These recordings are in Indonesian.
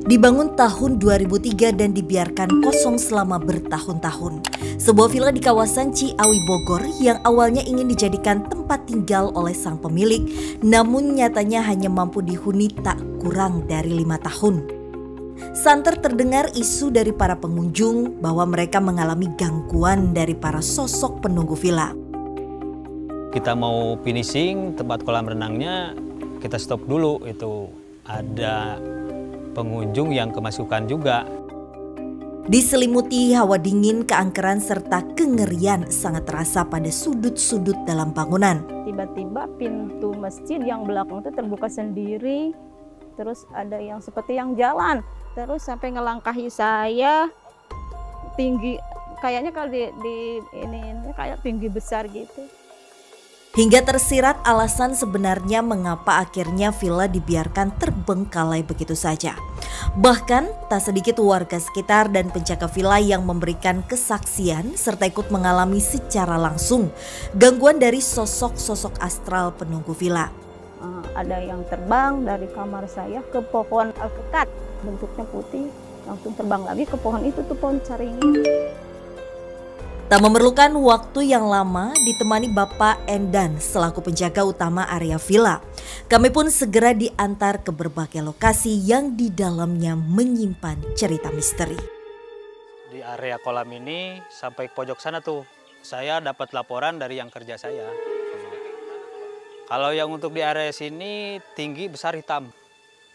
Dibangun tahun 2003 dan dibiarkan kosong selama bertahun-tahun. Sebuah villa di kawasan Ciawi Bogor yang awalnya ingin dijadikan tempat tinggal oleh sang pemilik, namun nyatanya hanya mampu dihuni tak kurang dari 5 tahun. Santer terdengar isu dari para pengunjung bahwa mereka mengalami gangguan dari para sosok penunggu villa. Kita mau finishing tempat kolam renangnya, kita stop dulu. Itu ada pengunjung yang kemasukan juga. Diselimuti hawa dingin, keangkeran serta kengerian sangat terasa pada sudut-sudut dalam bangunan. Tiba-tiba pintu masjid yang belakang itu terbuka sendiri, terus ada yang seperti yang jalan, terus sampai ngelangkahi saya tinggi, kayaknya kalau di ini kayak tinggi besar gitu. Hingga tersirat alasan sebenarnya mengapa akhirnya villa dibiarkan terbengkalai begitu saja. Bahkan tak sedikit warga sekitar dan penjaga villa yang memberikan kesaksian serta ikut mengalami secara langsung gangguan dari sosok-sosok astral penunggu villa. Ada yang terbang dari kamar saya ke pohon alpukat, bentuknya putih, langsung terbang lagi ke pohon itu tuh, pohon caringin. Tak memerlukan waktu yang lama ditemani Bapak Endan selaku penjaga utama area villa. Kami pun segera diantar ke berbagai lokasi yang di dalamnya menyimpan cerita misteri. Di area kolam ini sampai ke pojok sana tuh, saya dapat laporan dari yang kerja saya. Kalau yang untuk di area sini tinggi, besar, hitam.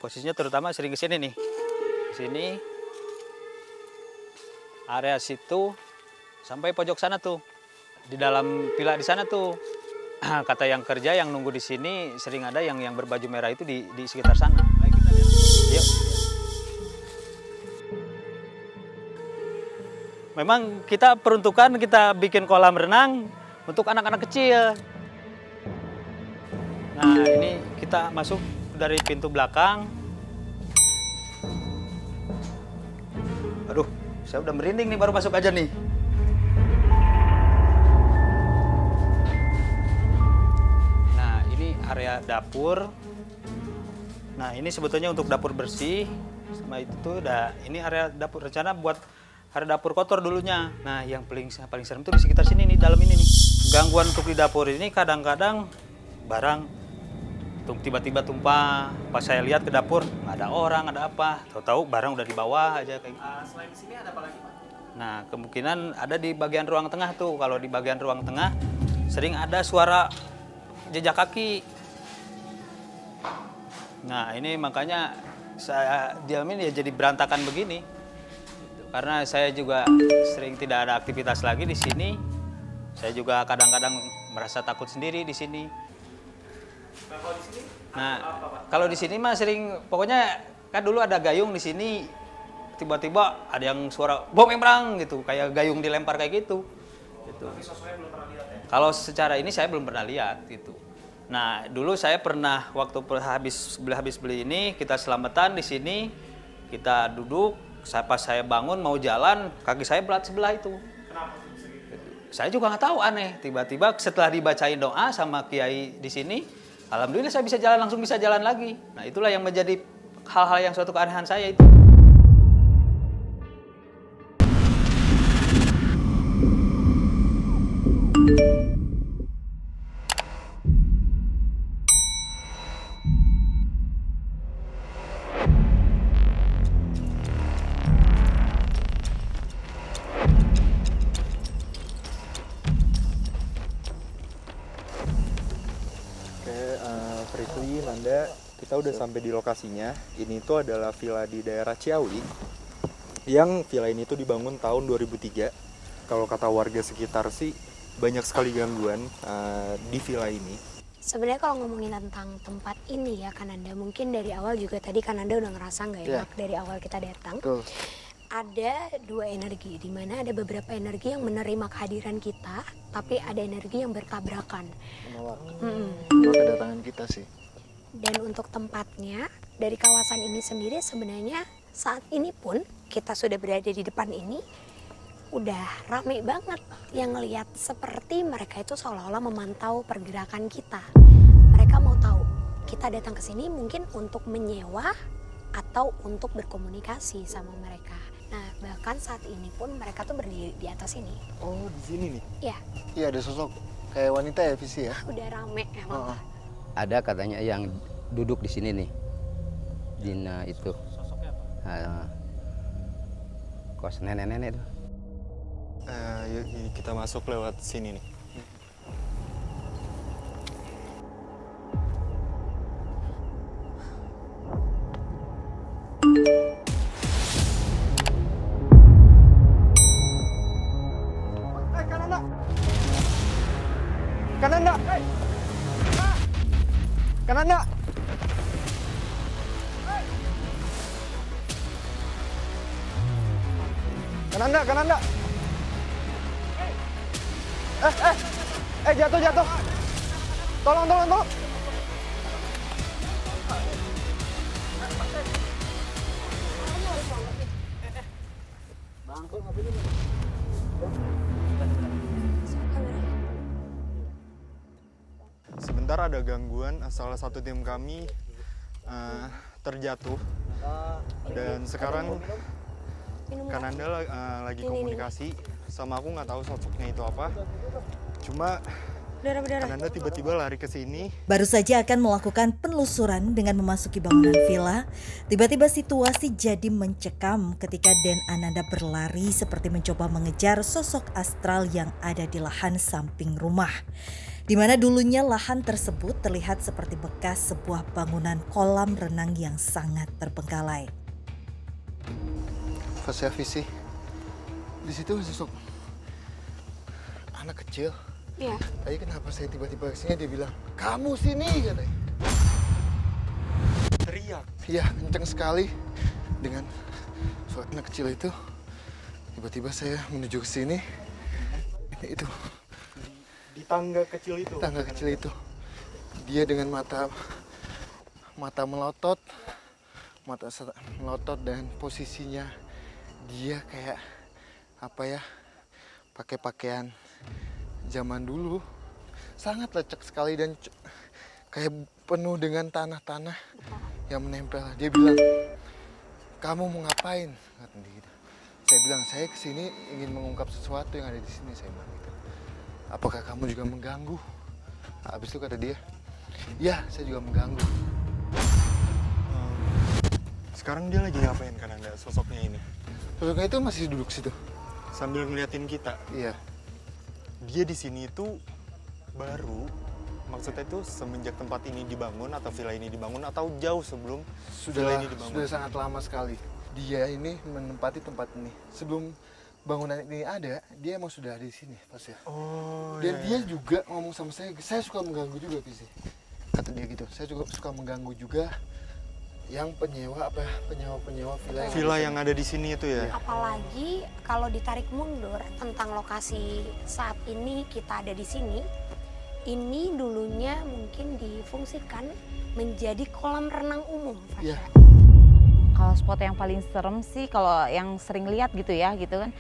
Posisinya terutama sering ke sini nih. Ke sini, area situ, sampai pojok sana tuh, di dalam villa di sana tuh, kata yang kerja yang nunggu di sini sering ada yang berbaju merah itu di sekitar sana. Ayo kita lihat. Yuk. Memang kita peruntukan kita bikin kolam renang untuk anak-anak kecil. Nah ini kita masuk dari pintu belakang. Aduh, saya udah merinding nih baru masuk aja nih. Area dapur. Nah ini sebetulnya untuk dapur bersih, sama itu tuh udah ini area dapur, rencana buat area dapur kotor dulunya. Nah yang paling serem tuh di sekitar sini nih, dalam ini nih. Gangguan untuk di dapur ini kadang-kadang barang tiba-tiba tumpah. Pas saya lihat ke dapur nggak ada orang, ada apa? Tahu-tahu barang udah di bawah aja kayak. Selain di sini ada apa lagi, Pak? Nah kemungkinan ada di bagian ruang tengah tuh. Kalau di bagian ruang tengah sering ada suara jejak kaki. Nah ini makanya saya diamin ya jadi berantakan begini. Karena saya juga sering tidak ada aktivitas lagi di sini. Saya juga kadang-kadang merasa takut sendiri di sini. Nah kalau di sini mah sering, pokoknya kan dulu ada gayung di sini. Tiba-tiba ada yang suara bom embrang gitu, kayak gayung dilempar kayak gitu. Tapi sosoknya belum pernah lihat ya? Kalau secara ini saya belum pernah lihat gitu. Nah, dulu saya pernah waktu habis beli ini, kita selamatan di sini, kita duduk, pas saya bangun mau jalan, kaki saya berat sebelah itu. Kenapa bisa gitu? Saya juga nggak tahu, aneh. Tiba-tiba setelah dibacain doa sama kiai di sini, alhamdulillah saya bisa jalan, langsung bisa jalan lagi. Nah, itulah yang menjadi hal-hal yang suatu keanehan saya itu. Prithvi, Nanda, kita udah sampai di lokasinya. Ini tuh adalah villa di daerah Ciawi. Yang villa ini tuh dibangun tahun 2003. Kalau kata warga sekitar sih banyak sekali gangguan di villa ini. Sebenarnya kalau ngomongin tentang tempat ini ya Kananda, mungkin dari awal juga tadi Kananda udah ngerasa nggak enak dari awal kita datang. Betul. Ada dua energi, di mana ada beberapa energi yang menerima kehadiran kita, tapi ada energi yang bertabrakan. Menolak kedatangan kita sih. Dan untuk tempatnya, dari kawasan ini sendiri sebenarnya saat ini pun kita sudah berada di depan ini, udah rame banget yang ngelihat seperti mereka itu seolah-olah memantau pergerakan kita. Mereka mau tahu, kita datang ke sini mungkin untuk menyewa atau untuk berkomunikasi sama mereka. Nah, bahkan saat ini pun mereka tuh berdiri di atas ini. Oh, di sini nih? Iya. Iya, ada sosok kayak wanita ya, Visi ya? Udah rame emang. Ada katanya yang duduk di sini nih. Dina itu. Sosoknya apa? Kos nenek-nenek itu. Yuk kita masuk lewat sini nih. Kananda! Kananda! Kananda, Kananda! Jatuh, jatuh! Tolong, tolong, tolong! Sebentar ada gangguan, salah satu tim kami terjatuh. Dan sekarang Kananda lagi komunikasi sama aku, nggak tahu sosoknya itu apa. Cuma Kananda tiba-tiba lari ke sini. Baru saja akan melakukan penelusuran dengan memasuki bangunan villa, tiba-tiba situasi jadi mencekam ketika Den Ananda berlari seperti mencoba mengejar sosok astral yang ada di lahan samping rumah. Di mana dulunya lahan tersebut terlihat seperti bekas sebuah bangunan kolam renang yang sangat terbengkalai. Pas ya, Visi. Di situ sosok anak kecil. Iya. Tadi kenapa saya tiba-tiba kesini dia bilang, kamu sini katanya. Teriak. Iya, kenceng sekali dengan suara anak kecil itu. Tiba-tiba saya menuju ke sini. Itu Di tangga kecil itu. tangga kecil itu. Dia dengan mata melotot, melotot dan posisinya dia kayak apa ya? Pakai pakaian zaman dulu. Sangat lecek sekali dan kayak penuh dengan tanah-tanah yang menempel. Dia bilang, "Kamu mau ngapain?" Kata dia gitu. Saya bilang, "Saya kesini ingin mengungkap sesuatu yang ada di sini." Saya bilang gitu. "Apakah kamu juga mengganggu?" Habis itu kata dia, "Ya, saya juga mengganggu." Sekarang dia lagi ngapain Kananda, sosoknya ini? Sosoknya itu masih duduk situ. Sambil ngeliatin kita. Iya. Dia di sini itu baru, maksudnya itu semenjak tempat ini dibangun atau villa ini dibangun atau jauh sebelum villa ini dibangun? Sudah sangat lama sekali. Dia ini menempati tempat ini. Sebelum bangunan ini ada, dia emang sudah ada di sini, pas ya. Oh. Dan iya, dia iya. juga ngomong sama saya suka mengganggu juga, Visi. Kata dia gitu, saya juga suka mengganggu juga yang penyewa villa yang ada di sini itu ya. Apalagi kalau ditarik mundur tentang lokasi saat ini kita ada di sini, ini dulunya mungkin difungsikan menjadi kolam renang umum, Fasya. Iya. Kalau spot yang paling serem sih, kalau yang sering lihat gitu ya, gitu kan,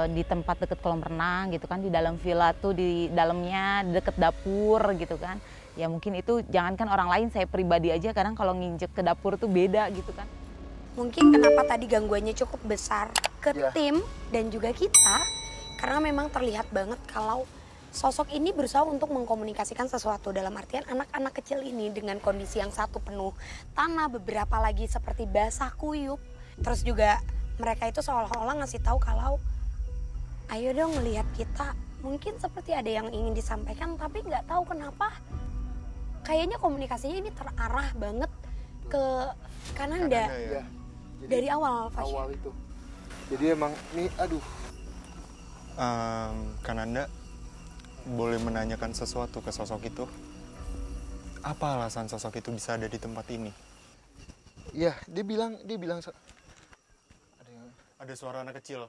di tempat deket kolam renang gitu kan, di dalam villa tuh, di dalamnya deket dapur gitu kan. Ya mungkin itu jangankan orang lain, saya pribadi aja kadang kalau nginjek ke dapur tuh beda gitu kan. Mungkin kenapa tadi gangguannya cukup besar ke Iya. tim dan juga kita, karena memang terlihat banget kalau sosok ini berusaha untuk mengkomunikasikan sesuatu, dalam artian anak-anak kecil ini dengan kondisi yang satu penuh tanah, beberapa lagi seperti basah kuyup. Terus juga mereka itu seolah-olah ngasih tahu kalau ayo dong melihat kita, mungkin seperti ada yang ingin disampaikan tapi nggak tahu kenapa. Kayaknya komunikasinya ini terarah banget ke Kananda Ya. Jadi, dari awal, Fasya. awal itu. Jadi emang ini, aduh. Kananda boleh menanyakan sesuatu ke sosok itu? Apa alasan sosok itu bisa ada di tempat ini? Iya, dia bilang Ada suara anak kecil.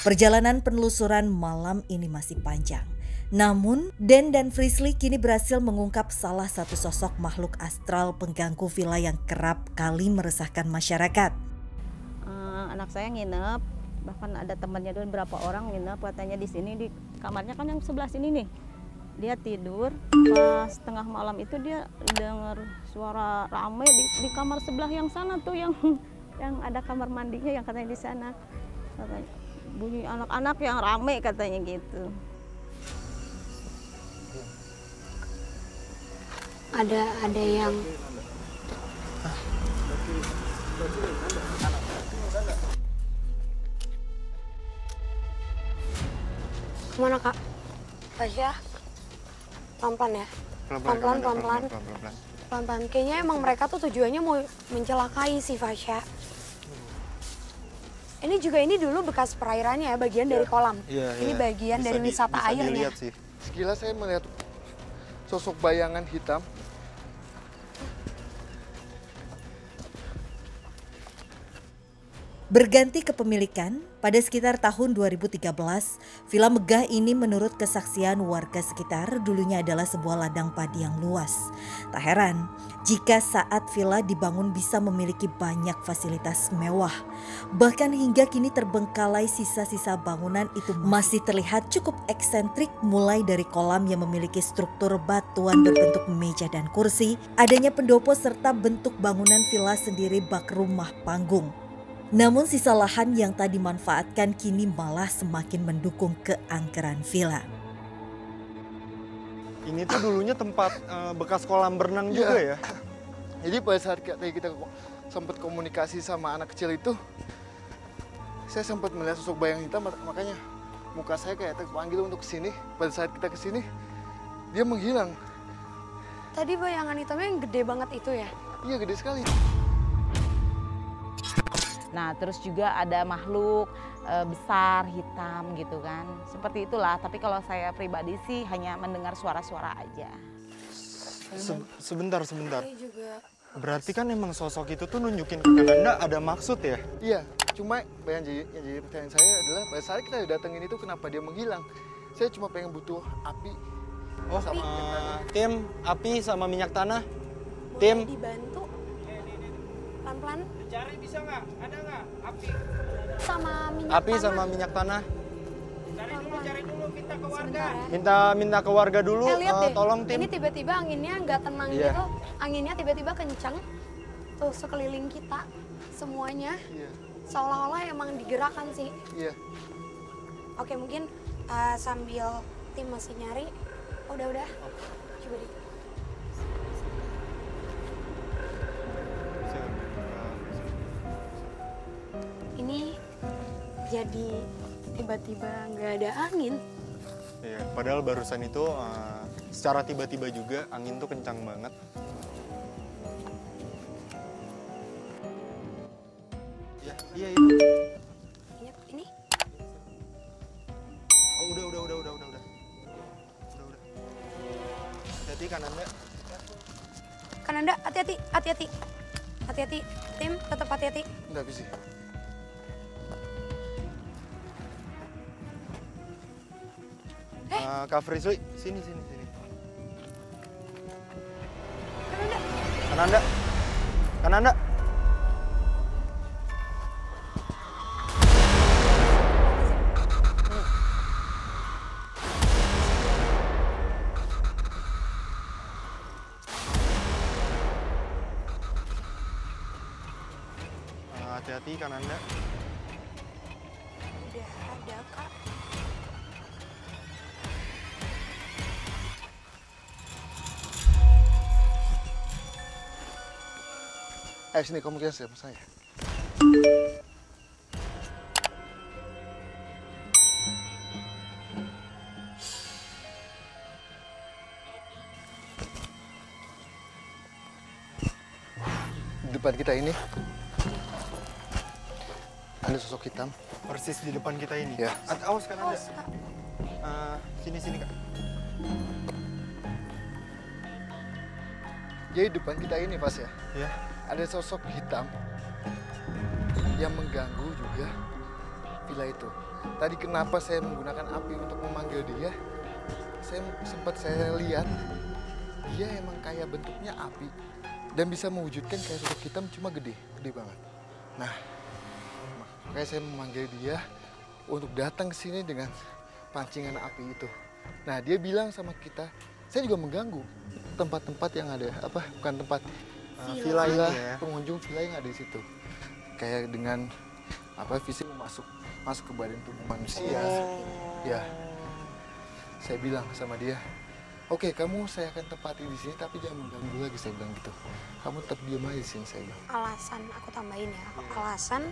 Perjalanan penelusuran malam ini masih panjang. Namun, Den dan Frisly kini berhasil mengungkap salah satu sosok makhluk astral pengganggu villa yang kerap kali meresahkan masyarakat. Anak saya nginep, bahkan ada temannya dan berapa orang nginep katanya di sini, di kamarnya kan yang sebelah sini nih. Dia tidur, pas tengah malam itu dia dengar suara rame di kamar sebelah yang sana tuh, yang ada kamar mandinya yang katanya di sana. Katanya, bunyi anak-anak yang rame katanya gitu. Ada yang kemana Kak? Tasya, pelan-pelan ya. Pelan-pelan. Kayaknya emang mereka tuh tujuannya mau mencelakai si Fasya. Ini juga dulu bekas perairannya ya, bagian dari kolam. Ini bagian dari wisata airnya. Sih. Sekilas saya melihat sosok bayangan hitam. Berganti kepemilikan, pada sekitar tahun 2013, Villa Megah ini menurut kesaksian warga sekitar dulunya adalah sebuah ladang padi yang luas. Tak heran jika saat villa dibangun bisa memiliki banyak fasilitas mewah. Bahkan hingga kini terbengkalai sisa-sisa bangunan itu masih terlihat cukup eksentrik, mulai dari kolam yang memiliki struktur batuan berbentuk meja dan kursi, adanya pendopo serta bentuk bangunan villa sendiri bak rumah panggung. Namun sisa lahan yang tak dimanfaatkan kini malah semakin mendukung keangkeran villa. Ini tuh dulunya tempat bekas kolam berenang juga ya? Jadi pada saat kita sempat komunikasi sama anak kecil itu, saya sempat melihat sosok bayang hitam, makanya muka saya kayak terpanggil untuk kesini. Pada saat kita kesini, dia menghilang. Tadi bayangan hitamnya yang gede banget itu ya? Iya, gede sekali. Nah, terus juga ada makhluk besar, hitam gitu kan. Seperti itulah, tapi kalau saya pribadi sih hanya mendengar suara-suara aja. Sebentar. Berarti kan emang sosok itu tuh nunjukin ke Kananda ada maksud ya? Iya, cuma yang jadi pertanyaan saya adalah pada saat kita datengin itu kenapa dia menghilang? Saya cuma pengen butuh api. Oh, sama tim api sama minyak tanah. Boleh Tim dibantu? Pelan-pelan. Cari bisa nggak? Ada nggak api? Sama minyak api tanah. sama minyak tanah. Cari dulu kita ke warga. Minta ke warga dulu, Lihat deh, tolong tim. ini tiba-tiba anginnya nggak tenang Iya. gitu. Anginnya tiba-tiba kencang. Tuh sekeliling kita semuanya Iya. seolah-olah emang digerakkan sih. Iya. Oke, mungkin sambil tim masih nyari. Udah. Coba deh. Ini jadi tiba-tiba nggak ada angin. Iya, padahal barusan itu secara tiba-tiba juga angin tuh kencang banget. Iya itu. Ini Oh udah. Hati-hati Kananda. Kananda, hati-hati. Hati-hati, tim tetap hati-hati. Nggak bisa. Kak Frisli, sini. Kananda. Kananda. Hati-hati Kananda. Udah ada, Kak. Sini kamu kian sama saya. Di depan kita ini ada sosok hitam. Persis di depan kita ini. Ya. Awas Kananda. Sini Kak. Jadi depan kita ini pas ya. Ya. Ada sosok hitam yang mengganggu juga villa itu. Tadi kenapa saya menggunakan api untuk memanggil dia? Saya lihat dia emang kayak bentuknya api dan bisa mewujudkan kayak sosok hitam, cuma gede banget. Nah, makanya saya memanggil dia untuk datang ke sini dengan pancingan api itu. Nah dia bilang sama kita, saya juga mengganggu tempat-tempat yang ada bukan tempat villa ini ya. pengunjung villa yang ada di situ. Kayak dengan fisik masuk ke badan tubuh manusia. Ya, saya bilang sama dia, oke, kamu saya akan tempati di sini, tapi jangan mengganggu lagi, saya bilang gitu. Kamu tetap diam aja di sini, saya bilang. Alasan, aku tambahin ya, alasan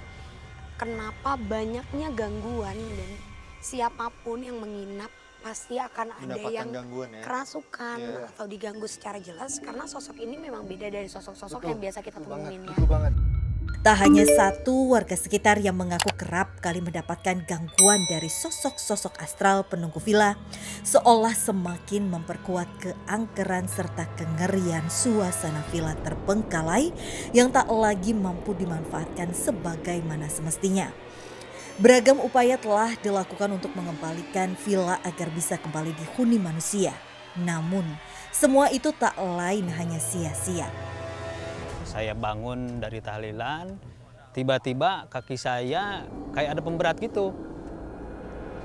kenapa banyaknya gangguan dan siapapun yang menginap pasti akan ada Mendapatkan yang gangguan ya. kerasukan atau diganggu secara jelas karena sosok ini memang beda dari sosok-sosok yang biasa kita temuin ya. Betul banget. Tak hanya satu warga sekitar yang mengaku kerap kali mendapatkan gangguan dari sosok-sosok astral penunggu villa, seolah semakin memperkuat keangkeran serta kengerian suasana villa terbengkalai yang tak lagi mampu dimanfaatkan sebagaimana semestinya. Beragam upaya telah dilakukan untuk mengembalikan villa agar bisa kembali dihuni manusia. Namun, semua itu tak lain hanya sia-sia. Saya bangun dari tahlilan, tiba-tiba kaki saya kayak ada pemberat gitu.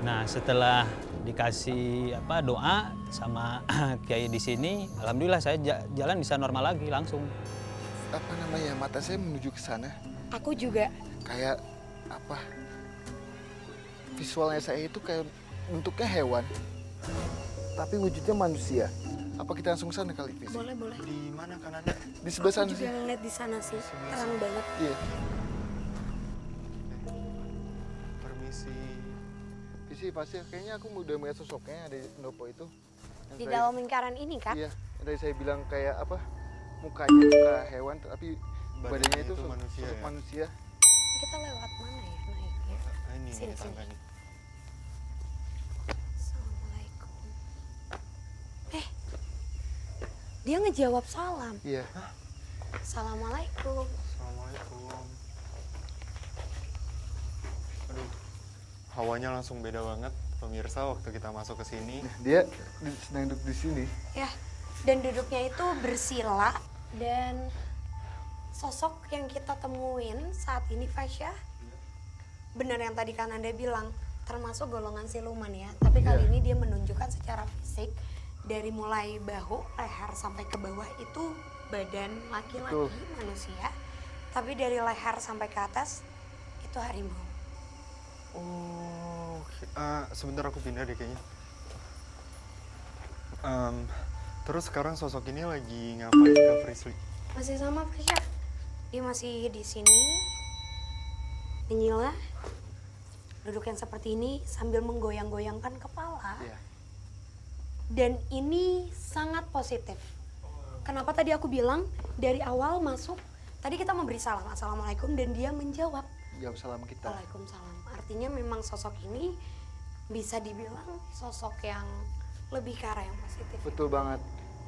Nah, setelah dikasih doa sama kiai di sini, alhamdulillah saya jalan bisa normal lagi langsung. Mata saya menuju ke sana. Aku juga. Kayak visualnya saya itu kayak bentuknya hewan, tapi wujudnya manusia. Apa kita langsung sana kali, Visi? Boleh. Di mana kan Anda? Di sebelah sana Aku sih. juga ngeliat di sana sih, terang banget. Iya. Permisi. Visi pasti kayaknya aku udah melihat sosoknya ada di pendopo itu. Yang Di tadi- dalam lingkaran ini kan? Iya, yang tadi saya bilang kayak mukanya muka hewan, tapi badannya itu itu manusia sosok ya? manusia. Kita lewat mana ya naiknya? Ini Sini. tangga nih. Assalamualaikum. Dia ngejawab salam. Iya. Assalamualaikum. Assalamualaikum. Aduh, hawanya langsung beda banget pemirsa waktu kita masuk ke sini. Dia sedang duduk di sini. Ya, dan duduknya itu bersila dan sosok yang kita temuin saat ini Fasya, benar yang tadi kan Anda bilang, termasuk golongan siluman ya. Tapi kali ini dia menunjukkan secara fisik dari mulai bahu, leher sampai ke bawah itu badan laki-laki manusia. Tapi dari leher sampai ke atas itu harimau. Oh, sebentar aku pindah deh kayaknya. Terus sekarang sosok ini lagi ngapain Kak Frisly? Masih sama Fasya. Dia masih di sini menyila, duduk yang seperti ini sambil menggoyang-goyangkan kepala. Iya. Dan ini sangat positif. Kenapa tadi aku bilang dari awal masuk, tadi kita memberi salam, Assalamualaikum, dan dia menjawab. Jawab salam kita. Waalaikumsalam. Artinya memang sosok ini bisa dibilang sosok yang lebih ke arah yang positif. Betul banget.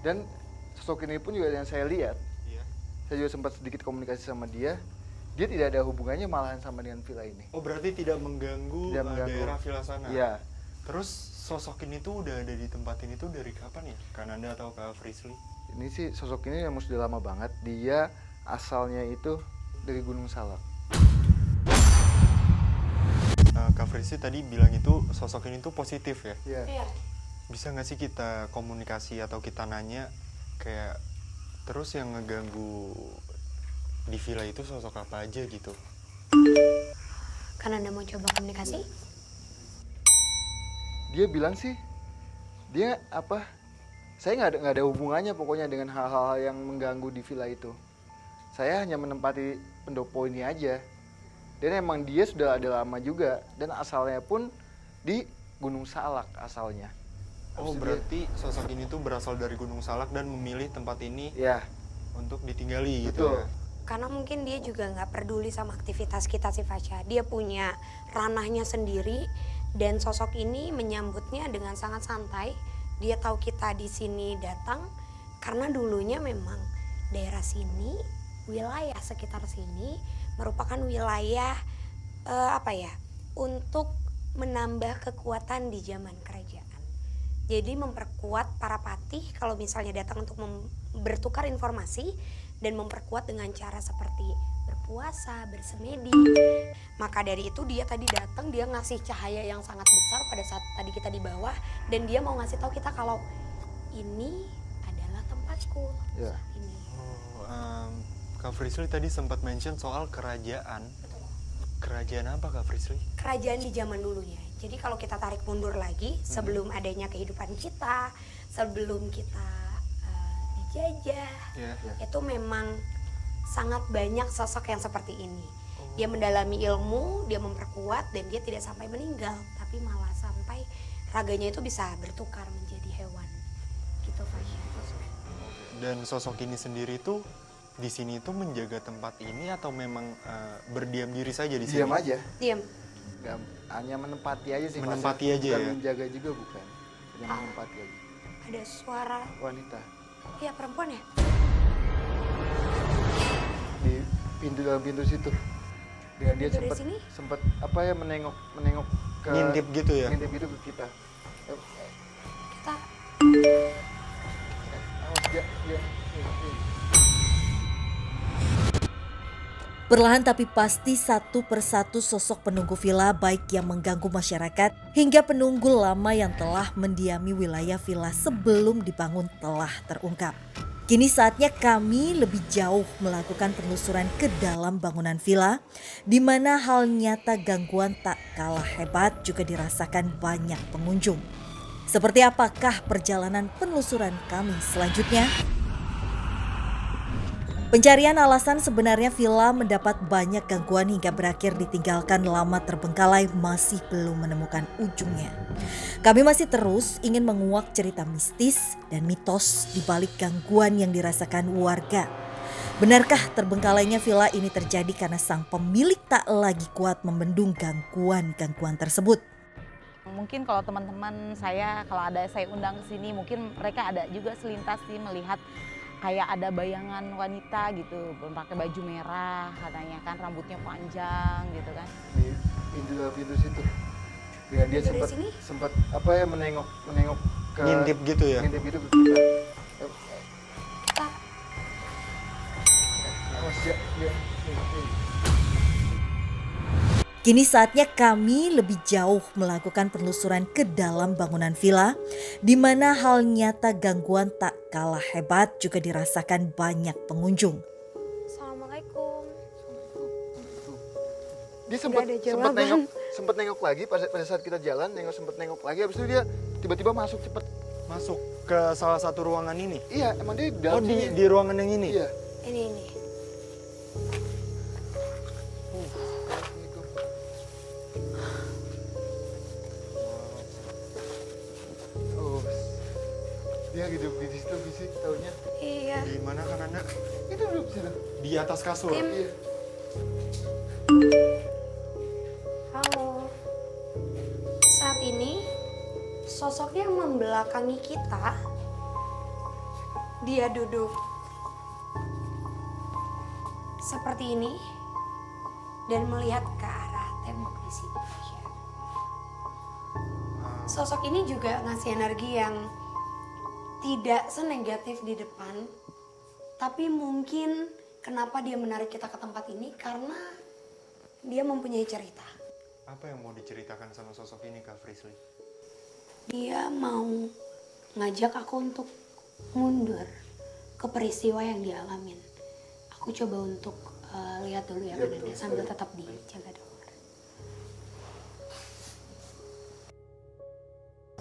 Dan sosok ini pun juga yang saya lihat, Iya. saya juga sempat sedikit komunikasi sama dia. Dia tidak ada hubungannya malahan sama dengan villa ini. Oh, berarti tidak mengganggu, Tidak mengganggu. daerah villa sana? Iya. Terus sosok ini tuh udah ada di tempat ini tuh dari kapan ya? Kananda atau Kak Frisly? Ini sih sosok ini yang sudah lama banget. Dia asalnya itu dari Gunung Salak. Kak Frisly tadi bilang itu sosok ini tuh positif ya? Iya. Iya. Bisa nggak sih kita komunikasi atau kita nanya kayak terus yang ngeganggu di villa itu sosok apa aja gitu? Kan Anda mau coba komunikasi? Dia bilang sih, dia saya nggak ada hubungannya pokoknya dengan hal-hal yang mengganggu di villa itu. Saya hanya menempati pendopo ini aja. Dan emang dia sudah ada lama juga, dan asalnya pun di Gunung Salak asalnya. Oh, berarti sosok ini tuh berasal dari Gunung Salak dan memilih tempat ini Ya, untuk ditinggali gitu betul. ya? Karena mungkin dia juga nggak peduli sama aktivitas kita si Fasya. Dia punya ranahnya sendiri dan sosok ini menyambutnya dengan sangat santai. Dia tahu kita di sini datang karena dulunya memang daerah sini, wilayah sekitar sini merupakan wilayah untuk menambah kekuatan di zaman kerajaan. Jadi memperkuat para patih kalau misalnya datang untuk bertukar informasi dan memperkuat dengan cara seperti berpuasa, bersemedi. Maka dari itu dia tadi datang, dia ngasih cahaya yang sangat besar pada saat tadi kita di bawah, dan dia mau ngasih tahu kita kalau ini adalah tempatku. Ya. Ini. Kak Frisly tadi sempat mention soal kerajaan. Kerajaan apa Kak Frisly? Kerajaan di zaman dulunya. Jadi kalau kita tarik mundur lagi, sebelum adanya kehidupan kita, sebelum kita dijajah, itu memang sangat banyak sosok yang seperti ini. Dia mendalami ilmu, dia memperkuat, dan dia tidak sampai meninggal, tapi malah sampai raganya itu bisa bertukar menjadi hewan. Gitu, Fasya. Dan sosok ini sendiri tuh di sini tuh menjaga tempat ini atau memang berdiam diri saja di sini? Diam aja. Diam. Nggak, hanya menempati aja sih. Menempati aja bukan ya? menjaga juga bukan. Hanya menempati aja. Ada suara. Wanita. Iya, perempuan ya? Di dalam pintu situ. Dan dia Dari sempat sini? menengok ke Ngintip gitu ya? Ngintip itu ke kita. Kita Awas dia. Perlahan tapi pasti satu persatu sosok penunggu villa baik yang mengganggu masyarakat hingga penunggu lama yang telah mendiami wilayah villa sebelum dibangun telah terungkap. Kini saatnya kami lebih jauh melakukan penelusuran ke dalam bangunan villa, di mana hal nyata gangguan tak kalah hebat juga dirasakan banyak pengunjung. Seperti apakah perjalanan penelusuran kami selanjutnya? Pencarian alasan sebenarnya villa mendapat banyak gangguan hingga berakhir ditinggalkan lama terbengkalai masih belum menemukan ujungnya. Kami masih terus ingin menguak cerita mistis dan mitos di balik gangguan yang dirasakan warga. Benarkah terbengkalainya villa ini terjadi karena sang pemilik tak lagi kuat membendung gangguan-gangguan tersebut? Mungkin kalau teman-teman saya, kalau ada saya undang ke sini, mungkin mereka ada juga selintas sih melihat kayak ada bayangan wanita gitu, pakai baju merah katanya kan, rambutnya panjang gitu kan. Di dalam pintu situ. Dan dia sempat menengok ke Ngintip gitu ya? Ngintip itu ke kita. Awas dia. Kini saatnya kami lebih jauh melakukan penelusuran ke dalam bangunan villa, di mana hal nyata gangguan tak kalah hebat juga dirasakan banyak pengunjung. Assalamualaikum. Dia Nggak ada sempat nengok lagi pada saat kita jalan, sempat nengok lagi, habis itu dia tiba-tiba masuk cepet. Masuk ke salah satu ruangan ini? Iya, emang dia di dalam di ruangan yang ini? Iya. Ini. Dia hidup di situ fisik taunya. Iya. Di mana kan Anda? Itu duduk situ. Di atas kasur? Iya. Halo. Saat ini sosok yang membelakangi kita, dia duduk seperti ini dan melihat ke arah tembok di sini. Sosok ini juga ngasih energi yang tidak senegatif di depan, tapi mungkin kenapa dia menarik kita ke tempat ini karena dia mempunyai cerita. Apa yang mau diceritakan sama sosok ini Kak Frisly? Dia mau ngajak aku untuk mundur ke peristiwa yang dialamin. Aku coba untuk lihat dulu ya, sambil tetap dijaga dulu.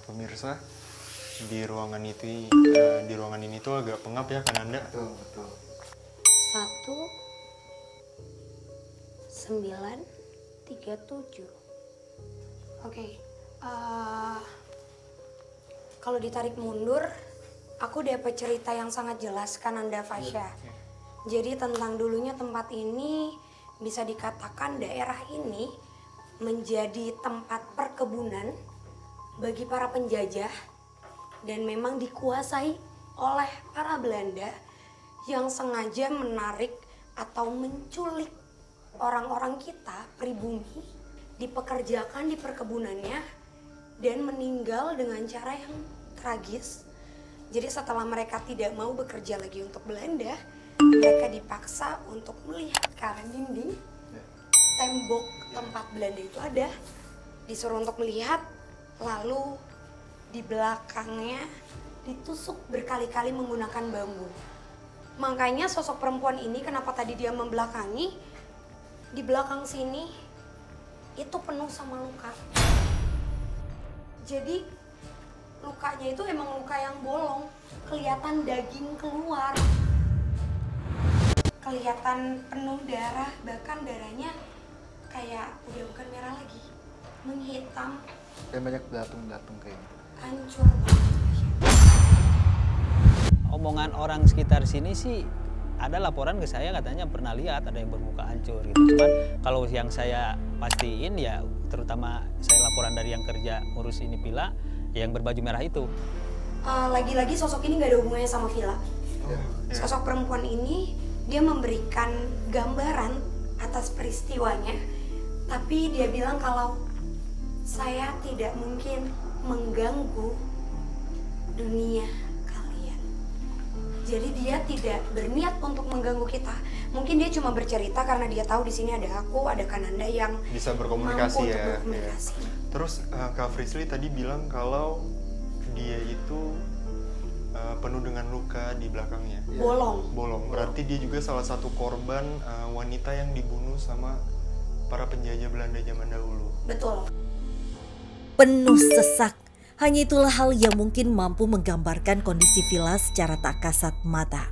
Pemirsa, di ruangan ini tuh agak pengap ya kan Anda? Betul. 1937. Oke. Kalau ditarik mundur, aku dapat cerita yang sangat jelas kan Anda, Fasya. Jadi tentang dulunya tempat ini bisa dikatakan daerah ini menjadi tempat perkebunan bagi para penjajah. Dan memang dikuasai oleh para Belanda yang sengaja menarik atau menculik orang-orang kita, pribumi, dipekerjakan di perkebunannya dan meninggal dengan cara yang tragis. Jadi setelah mereka tidak mau bekerja lagi untuk Belanda, mereka dipaksa untuk melihat ke arah dinding, tembok tempat Belanda itu ada, disuruh untuk melihat, lalu di belakangnya ditusuk berkali-kali menggunakan bambu. Makanya sosok perempuan ini kenapa tadi dia membelakangi, di belakang sini itu penuh sama luka. Jadi lukanya itu emang luka yang bolong, kelihatan daging keluar, kelihatan penuh darah, bahkan darahnya kayak udah bukan merah lagi, menghitam. Dan banyak belatung-belatung kayak gitu. Hancur banget. Omongan orang sekitar sini sih ada laporan ke saya katanya pernah lihat ada yang bermuka hancur gitu. Cuman kalau yang saya pastiin ya terutama saya laporan dari yang kerja ngurus ini villa yang berbaju merah itu. Lagi-lagi sosok ini nggak ada hubungannya sama villa. Sosok perempuan ini dia memberikan gambaran atas peristiwanya, tapi dia bilang kalau saya tidak mungkin mengganggu dunia kalian. Jadi dia tidak berniat untuk mengganggu kita. Mungkin dia cuma bercerita karena dia tahu di sini ada aku, ada Kananda yang bisa berkomunikasi mampu ya. untuk berkomunikasi. Terus Kak Frisly tadi bilang kalau dia itu penuh dengan luka di belakangnya. Bolong. Bolong. Berarti dia juga salah satu korban wanita yang dibunuh sama para penjajah Belanda zaman dahulu. Betul. Penuh sesak. Hanya itulah hal yang mungkin mampu menggambarkan kondisi villa secara tak kasat mata.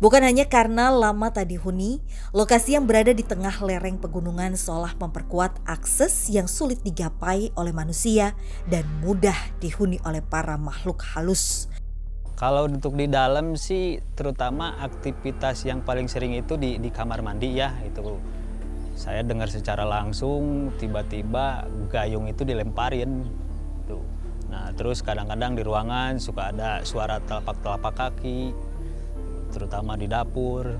Bukan hanya karena lama tak dihuni, lokasi yang berada di tengah lereng pegunungan seolah memperkuat akses yang sulit digapai oleh manusia dan mudah dihuni oleh para makhluk halus. Kalau untuk di dalam sih terutama aktivitas yang paling sering itu di kamar mandi ya itu. Saya dengar secara langsung tiba-tiba gayung itu dilemparin. Tuh. Nah terus kadang-kadang di ruangan suka ada suara telapak-telapak kaki, terutama di dapur.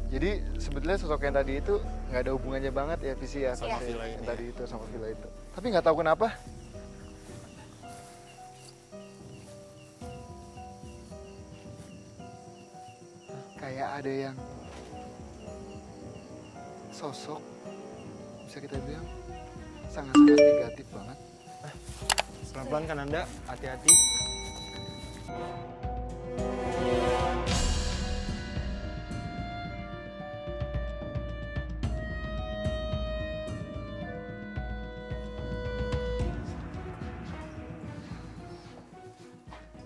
Jadi sebetulnya sosok yang tadi itu nggak ada hubungannya banget ya visi ya sama villa yang ini tadi itu sama villa itu. Tapi nggak tahu kenapa. Kayak ada yang sosok bisa kita bilang sangat-sangat negatif banget. Pelan-pelan kan Anda, hati-hati.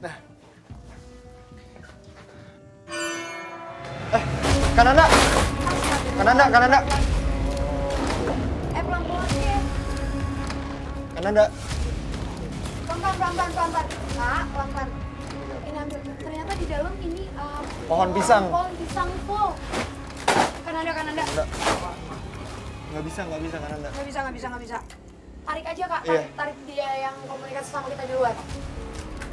Nah, Kananda! Kananda, Kananda! Pelan-pelan ya. Kananda! Pelan-pelan. Kak, pelan-pelan. Ini ambil. Ternyata di dalam ini Pohon pisang. Pohon pisang full. Kananda. Nggak bisa Kananda. Nggak bisa. Tarik aja Kak, Iya. tarik dia yang komunikasi sama kita di luar.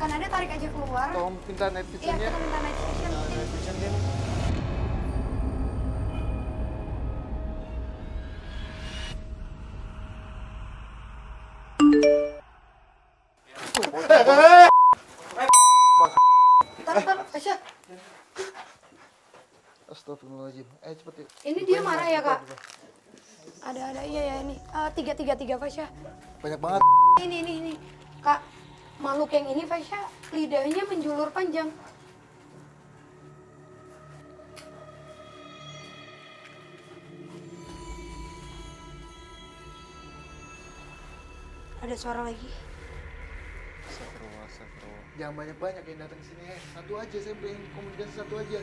Kananda tarik aja keluar. tolong minta night Iya, vision-nya. kita minta night vision. Tar, Asya. Astagfirullahaladzim. Cepet yuk. Ini dia marah ya Kak? Ada iya ya ini. Tiga Fasya. Banyak banget. Ini. Kak, makhluk yang ini Fasya lidahnya menjulur panjang. Ada suara lagi. Jangan banyak-banyak yang datang ke sini. Satu aja, saya pengen komunikasi satu aja.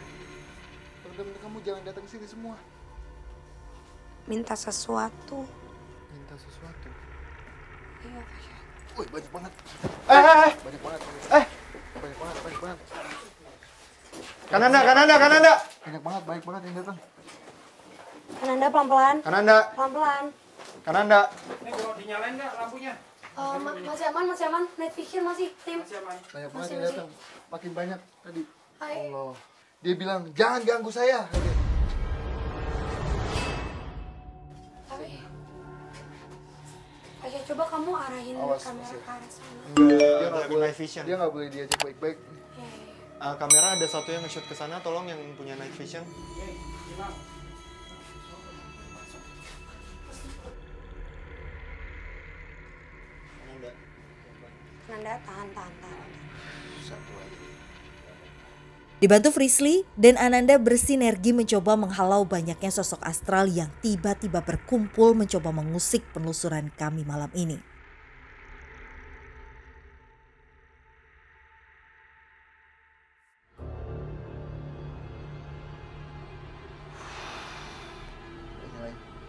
Teman-teman kamu jangan datang ke sini semua. Minta sesuatu. Minta sesuatu. Iya Fasya. Wih, banyak banget. Banyak banget. Banyak banget. Kananda! Banyak banget yang datang. Kananda pelan-pelan. Pelan-pelan. Kananda! Ini kalau dinyalain nggak lampunya? Masih aman. Night vision masih, tim. Banyak banget yang datang. Makin banyak tadi. Hai. Allah. Dia bilang, jangan ganggu saya. Fasya, coba kamu arahin Awas, kamera Fasya. ke arah sana. Dia nggak boleh vision. Dia nggak boleh diajak baik-baik. Iya. Kamera ada satu yang nge-shoot ke sana, tolong yang punya night vision. Nanda, tahan. Satu lagi. Dibantu Frisly dan Ananda bersinergi mencoba menghalau banyaknya sosok astral yang tiba-tiba berkumpul mencoba mengusik penelusuran kami malam ini.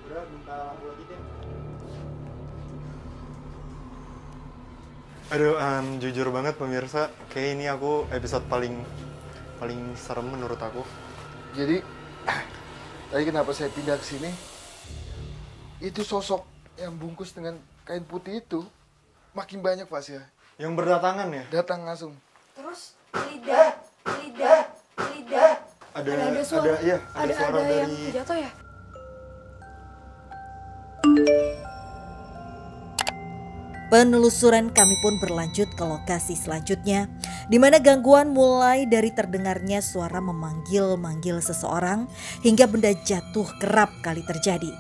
Udah, minta lampu lagi deh. Aduh, jujur banget pemirsa, kayak ini aku episode paling serem menurut aku. Jadi tadi kenapa saya pindah ke sini? Itu sosok yang bungkus dengan kain putih itu makin banyak Fasya. Yang berdatangan ya? Datang langsung. Terus lidah. Ada suara dari yang jatuh ya? Penelusuran kami pun berlanjut ke lokasi selanjutnya, di mana gangguan mulai dari terdengarnya suara memanggil-manggil seseorang hingga benda jatuh kerap kali terjadi.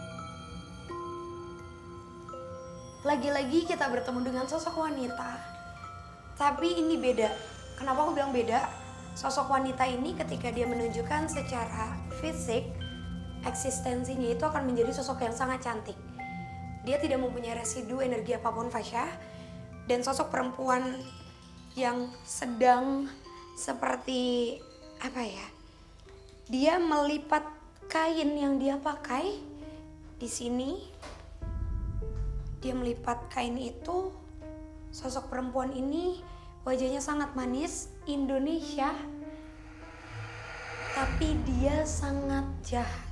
Lagi-lagi kita bertemu dengan sosok wanita. Tapi ini beda. Kenapa aku bilang beda? Sosok wanita ini ketika dia menunjukkan secara fisik, eksistensinya itu akan menjadi sosok yang sangat cantik. Dia tidak mempunyai residu energi apapun Fasya. Dan sosok perempuan yang sedang seperti apa ya? Dia melipat kain yang dia pakai di sini. Dia melipat kain itu. Sosok perempuan ini wajahnya sangat manis, Indonesia. Tapi dia sangat jahat.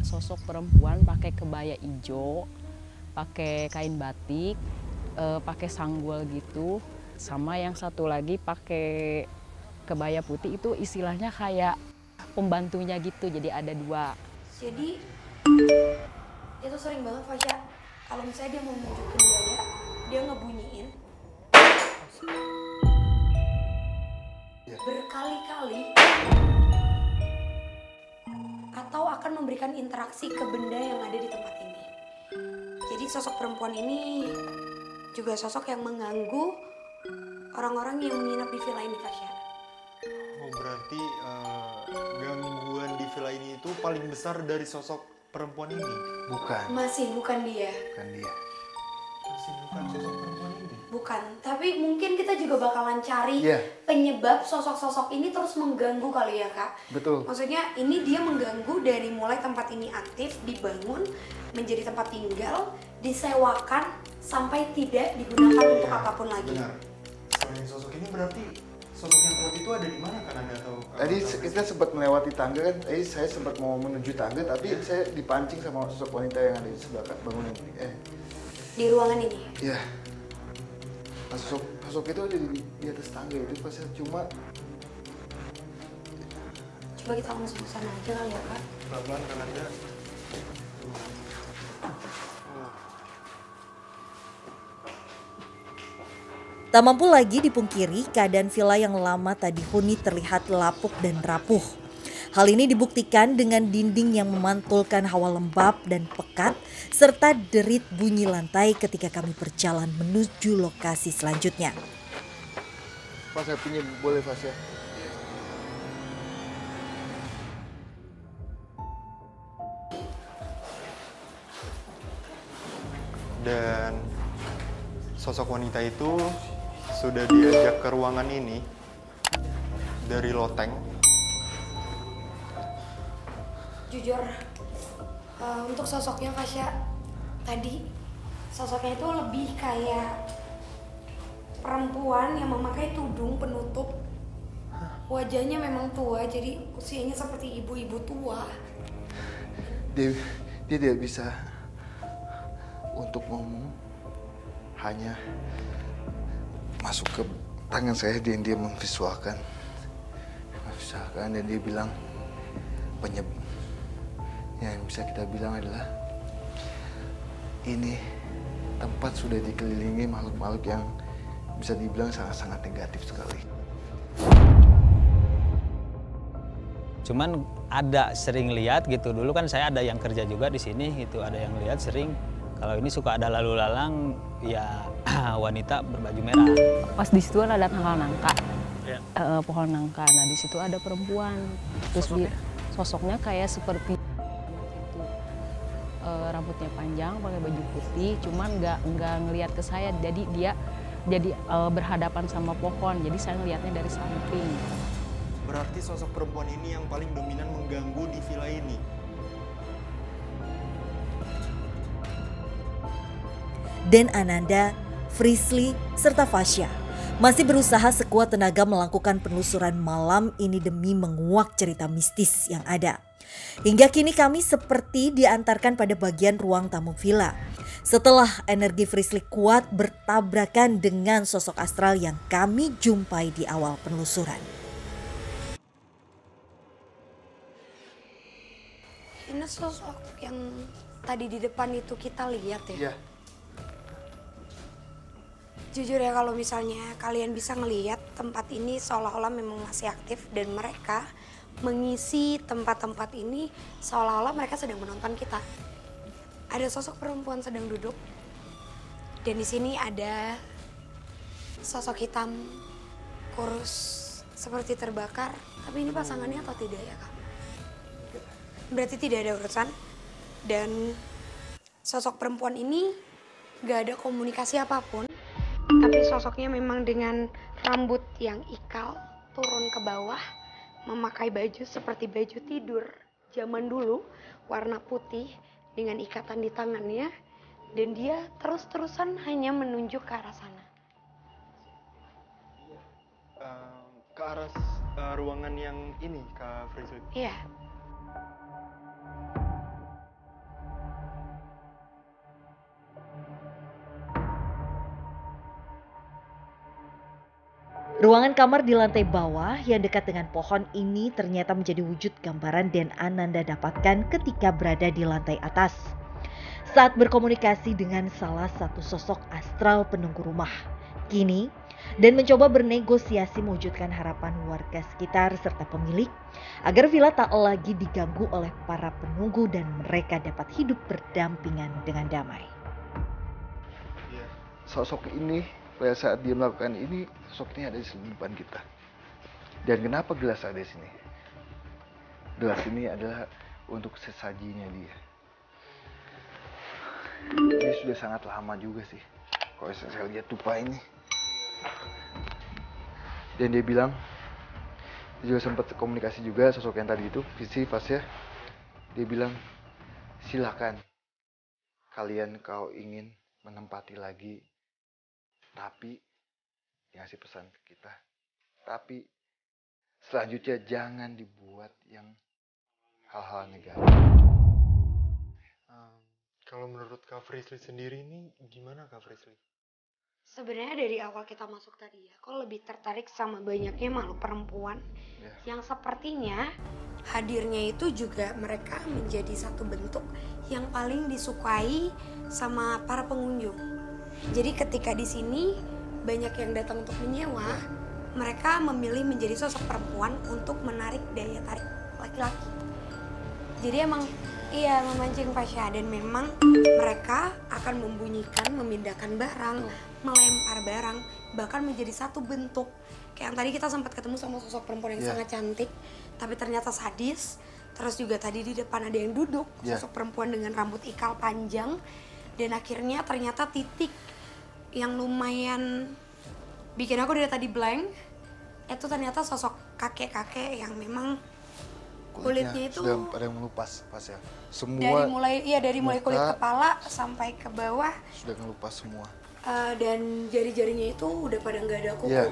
Sosok perempuan pakai kebaya hijau, pakai kain batik, pakai sanggul gitu, sama yang satu lagi pakai kebaya putih. Itu istilahnya kayak pembantunya gitu, jadi ada dua. Jadi itu sering banget Fasya, kalau misalnya dia mau nunjukin dada, dia ngebunyiin berkali-kali, atau akan memberikan interaksi ke benda yang ada di tempat ini. Jadi sosok perempuan ini juga sosok yang mengganggu orang-orang yang menginap di villa ini, Fasya. Oh, berarti gangguan di villa ini itu paling besar dari sosok perempuan ini? Bukan. Bukan dia. Bukan dia. Masih bukan sosok perempuan ini? Bukan, tapi mungkin kita juga bakalan cari penyebab sosok-sosok ini terus mengganggu kali ya Kak. Betul. Maksudnya ini dia mengganggu dari mulai tempat ini aktif, dibangun, menjadi tempat tinggal, disewakan, sampai tidak digunakan untuk apapun lagi. Benar. Selain sosok ini berarti sosok yang kuat itu ada di mana kan Anda tahu? Tadi kita sempat melewati tangga kan, tadi saya sempat mau menuju tangga tapi saya dipancing sama sosok wanita yang ada di sebelah bangunan ini. Di ruangan ini? Iya. Sosok itu ada di atas tangga itu pas cuma. Coba kita langsung ke sana aja kali ya Kak. Pelan-pelan kan Anda. Tak mampu lagi dipungkiri, keadaan villa yang lama tak dihuni terlihat lapuk dan rapuh. Hal ini dibuktikan dengan dinding yang memantulkan hawa lembab dan pekat, serta derit bunyi lantai ketika kami berjalan menuju lokasi selanjutnya. Pas saya punya boleh Pas ya? Dan sosok wanita itu sudah diajak ke ruangan ini dari loteng. Jujur, untuk sosoknya Fasya tadi, sosoknya itu lebih kayak perempuan yang memakai tudung penutup. Wajahnya memang tua, jadi usianya seperti ibu-ibu tua. Dia tidak bisa untuk ngomong, hanya masuk ke tangan saya dan dia memvisualkan dan dia bilang yang bisa kita bilang adalah ini tempat sudah dikelilingi makhluk-makhluk yang bisa dibilang sangat-sangat negatif sekali. Cuman ada sering lihat gitu, dulu kan saya ada yang kerja juga di sini gitu, ada yang lihat sering kalau ini suka ada lalu lalang ya wanita berbaju merah. Pas di situ ada tanggal nangka, Ya. pohon nangka. Nah di situ ada perempuan. Terus sosoknya kayak seperti itu, rambutnya panjang, pakai baju putih, cuman nggak ngelihat ke saya. Jadi dia berhadapan sama pohon. Jadi saya ngelihatnya dari samping. Berarti sosok perempuan ini yang paling dominan mengganggu di villa ini. Dan Ananda, Frisly, serta Fasya masih berusaha sekuat tenaga melakukan penelusuran malam ini demi menguak cerita mistis yang ada. Hingga kini kami seperti diantarkan pada bagian ruang tamu villa. Setelah energi Frisly kuat bertabrakan dengan sosok astral yang kami jumpai di awal penelusuran. Ini sosok yang tadi di depan itu kita lihat ya. Iya. Jujur ya, kalau misalnya kalian bisa ngelihat tempat ini seolah-olah memang masih aktif dan mereka mengisi tempat-tempat ini seolah-olah mereka sedang menonton kita. Ada sosok perempuan sedang duduk dan di sini ada sosok hitam kurus seperti terbakar. Tapi ini pasangannya atau tidak ya Kak? Berarti tidak ada urusan. Dan sosok perempuan ini gak ada komunikasi apapun. Tapi sosoknya memang dengan rambut yang ikal, turun ke bawah, memakai baju seperti baju tidur zaman dulu, warna putih dengan ikatan di tangannya, dan dia terus-terusan hanya menunjuk ke arah sana. Ke arah ruangan yang ini, Kak Frisly. Iya. Ruangan kamar di lantai bawah yang dekat dengan pohon ini ternyata menjadi wujud gambaran dan Ananda dapatkan ketika berada di lantai atas. Saat berkomunikasi dengan salah satu sosok astral penunggu rumah. Kini, dan mencoba bernegosiasi mewujudkan harapan warga sekitar serta pemilik agar villa tak lagi diganggu oleh para penunggu dan mereka dapat hidup berdampingan dengan damai. Sosok ini pada saat dia melakukan ini, sosok ini ada di depan kita. Dan kenapa gelas ada di sini? Gelas ini adalah untuk sesajinya dia. Ini sudah sangat lama juga sih. Kalau saya lihat tupai ini. Dan dia bilang, dia juga sempat komunikasi juga sosok yang tadi itu, visi Fasya. Dia bilang, silakan kalian kalau ingin menempati lagi. Tapi dia ngasih pesan ke kita. Tapi selanjutnya jangan dibuat yang hal-hal negatif. Kalau menurut Kak Frisly sendiri ini gimana Kak Frisly? Sebenarnya dari awal kita masuk tadi ya, aku lebih tertarik sama banyaknya makhluk perempuan yang sepertinya hadirnya itu juga mereka menjadi satu bentuk yang paling disukai sama para pengunjung. Jadi ketika di sini banyak yang datang untuk menyewa, mereka memilih menjadi sosok perempuan untuk menarik daya tarik laki-laki. Jadi emang iya memancing Fasya, dan memang mereka akan membunyikan, memindahkan barang, melempar barang, bahkan menjadi satu bentuk. Kayak yang tadi kita sempat ketemu sama sosok perempuan yang sangat cantik, tapi ternyata sadis. Terus juga tadi di depan ada yang duduk, sosok perempuan dengan rambut ikal panjang. Dan akhirnya ternyata titik yang lumayan bikin aku dari tadi blank, itu ternyata sosok kakek-kakek yang memang kulitnya itu sudah pada melupas pas ya. Semua dari mulai kulit kepala sampai ke bawah sudah ngelupas semua. Dan jari-jarinya itu udah pada nggak ada kuku.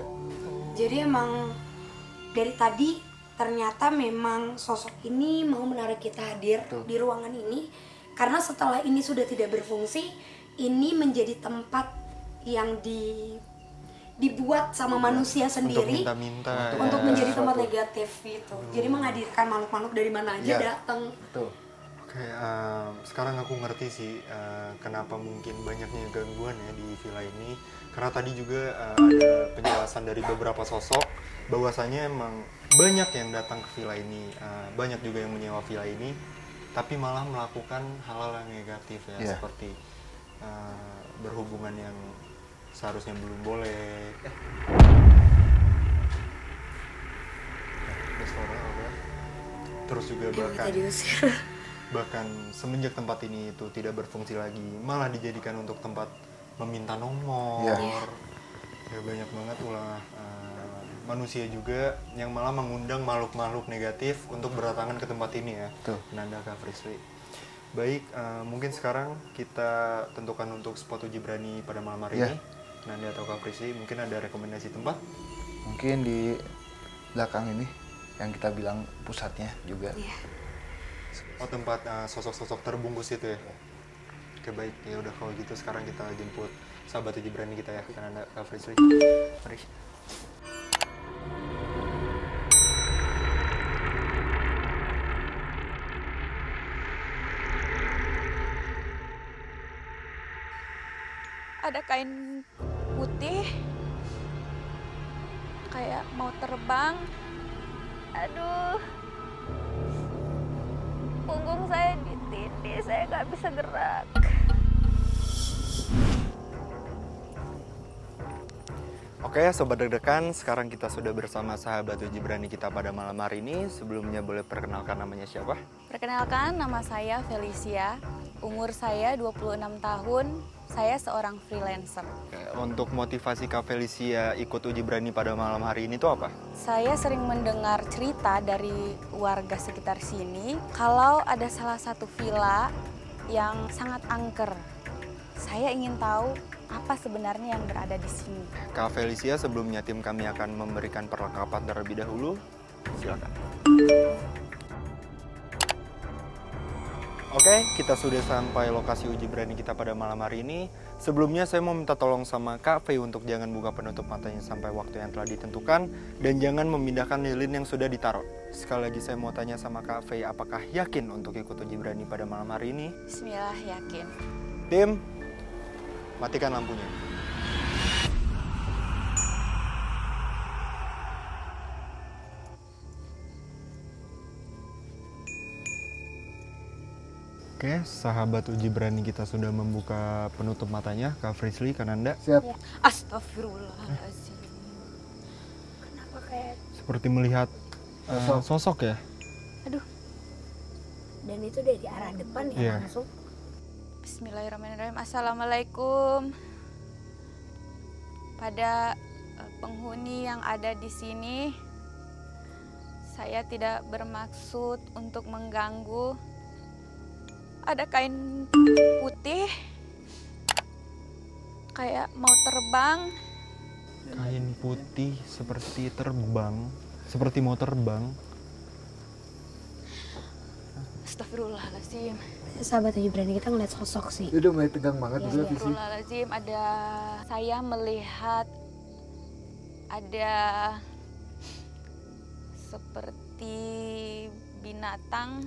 Jadi emang dari tadi ternyata memang sosok ini mau menarik kita hadir di ruangan ini, karena setelah ini sudah tidak berfungsi, ini menjadi tempat yang dibuat sama manusia sendiri untuk menjadi tempat negatif gitu. Jadi menghadirkan makhluk-makhluk dari mana aja datang. Sekarang aku ngerti sih kenapa mungkin banyaknya gangguan ya di villa ini. Karena tadi juga ada penjelasan dari beberapa sosok bahwasanya emang banyak yang datang ke villa ini, banyak juga yang menyewa villa ini, tapi malah melakukan hal-hal yang negatif ya, seperti berhubungan yang seharusnya belum boleh. Terus juga bahkan semenjak tempat ini itu tidak berfungsi lagi, malah dijadikan untuk tempat meminta nomor. Ya banyak banget ulah manusia juga yang malah mengundang makhluk-makhluk negatif untuk berdatangan ke tempat ini ya. Nanda, Kak Frisly. Baik, mungkin sekarang kita tentukan untuk spot uji berani pada malam hari ini. Nanda atau Kak Frisly, mungkin ada rekomendasi tempat? Mungkin di belakang ini yang kita bilang pusatnya juga. Oh, tempat sosok-sosok terbungkus itu ya? Oke, baik, ya udah kalau gitu sekarang kita jemput sahabat uji berani kita ya, Nanda, Kak Frisly. Mari. Ada kain putih kayak mau terbang. Aduh, punggung saya ditindih, saya nggak bisa gerak. Oke, Sobat Deg-Degan, sekarang kita sudah bersama sahabat uji berani kita pada malam hari ini. Sebelumnya boleh perkenalkan namanya siapa? Perkenalkan, nama saya Felicia. Umur saya 26 tahun. Saya seorang freelancer. Untuk motivasi Kak Felicia ikut uji berani pada malam hari ini tuh apa? Saya sering mendengar cerita dari warga sekitar sini kalau ada salah satu villa yang sangat angker. Saya ingin tahu apa sebenarnya yang berada di sini. Kak Felicia, sebelumnya tim kami akan memberikan perlengkapan terlebih dahulu. Silakan. Oke, kita sudah sampai lokasi uji berani kita pada malam hari ini. Sebelumnya saya mau minta tolong sama Kak Fei untuk jangan buka penutup matanya sampai waktu yang telah ditentukan. Dan jangan memindahkan lilin yang sudah ditaruh. Sekali lagi saya mau tanya sama Kak Fei, apakah yakin untuk ikut uji berani pada malam hari ini? Bismillah, yakin. Tim, matikan lampunya. Oke, sahabat uji berani kita sudah membuka penutup matanya. Kak Frisly, Kak Nanda. Siap. Astagfirullahaladzim. Kenapa kayak... Seperti melihat sosok ya? Aduh. Dan itu dari arah depan ya langsung. Bismillahirrahmanirrahim. Assalamualaikum. Pada penghuni yang ada di sini, saya tidak bermaksud untuk mengganggu. Ada kain putih kayak mau terbang. Kain putih seperti terbang, seperti mau terbang. Astagfirullahaladzim. Sahabat uji berani kita ngeliat sosok sih. Udah mulai tegang banget juga visi. Astagfirullahaladzim, saya melihat ada seperti binatang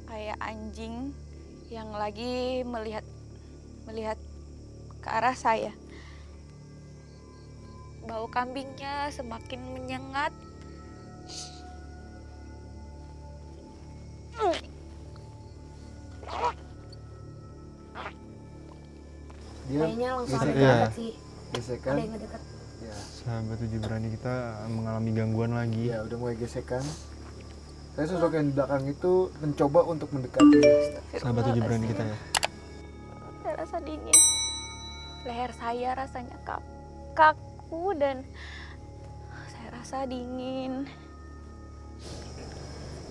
kayak anjing yang lagi melihat ke arah saya. Bau kambingnya semakin menyengat. Kayaknya langsung ada dekat sih. Gesekan. Ada yang ngedekat. Ya. Sahabat uji berani kita mengalami gangguan lagi. Ya, udah mulai gesekan. Saya sosok yang di belakang itu mencoba untuk mendekati sahabat uji berani kita ya. Saya rasa dingin. Leher saya rasanya kaku dan saya rasa dingin.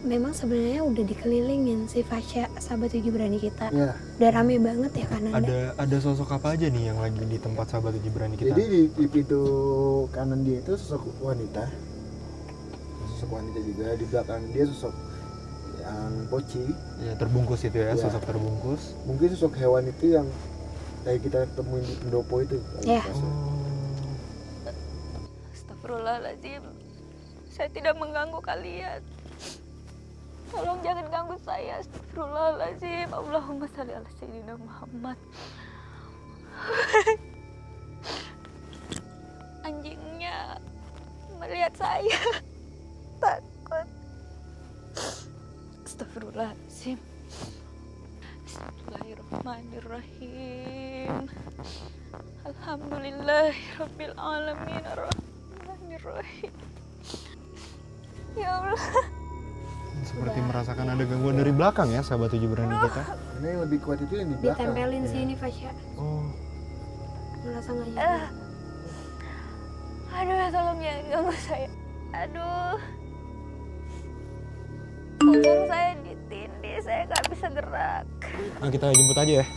Memang sebenarnya udah dikelilingin si Fasya, sahabat uji berani kita. Ya. Udah rame banget ya kan Anda? Ada sosok apa aja nih yang lagi di tempat sahabat uji berani kita? Jadi di pintu kanan dia itu sosok wanita. Sosok wanita juga, di belakang dia sosok yang poci. Ya, terbungkus itu ya, sosok terbungkus. Mungkin sosok hewan itu yang kayak kita temuin di pendopo itu. Ya. Astagfirullahaladzim. Saya tidak mengganggu kalian. Tolong jangan ganggu saya. Astagfirullahaladzim. Allahumma sholli ala sayyidina Muhammad. Anjingnya melihat saya. Takut. Astagfirullahaladzim. Bismillahirrahmanirrahim. Alhamdulillahirabbil alamin arrahmanirrahim. Ya Allah. Seperti merasakan ada gangguan dari belakang ya, sahabat 7 berani kita. Ini yang lebih kuat itu yang di belakang. Ditempelin sih ini Fasya. Oh. Merasa nggak nyaman. Aduh, tolong jangan ganggu saya. Aduh. Punggung saya ditindih, saya nggak bisa gerak. Nah, kita jemput aja ya.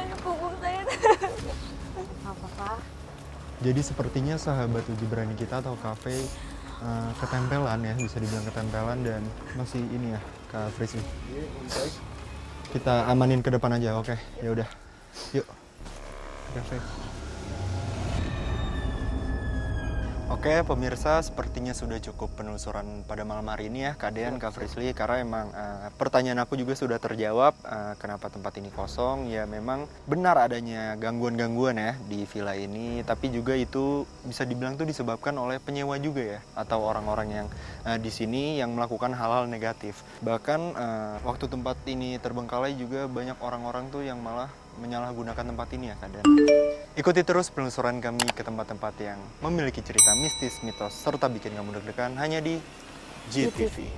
Ini punggung saya. Jadi sepertinya sahabat 7 berani kita atau kafe ketempelan ya, bisa dibilang ketempelan dan masih ini ya, Kak Frisly. Kita amanin ke depan aja, oke? Ya udah, yuk. Kafe. Oke pemirsa, sepertinya sudah cukup penelusuran pada malam hari ini ya, Kak Dean, Kak Frisly, karena emang pertanyaan aku juga sudah terjawab kenapa tempat ini kosong. Ya memang benar adanya gangguan-gangguan ya di villa ini, tapi juga itu bisa dibilang tuh disebabkan oleh penyewa juga ya, atau orang-orang yang di sini yang melakukan hal-hal negatif. Bahkan waktu tempat ini terbengkalai juga banyak orang-orang tuh yang malah menyalahgunakan tempat ini ya, Kak Dean. Ikuti terus penelusuran kami ke tempat-tempat yang memiliki cerita mistis, mitos, serta bikin kamu deg-degan hanya di GTV.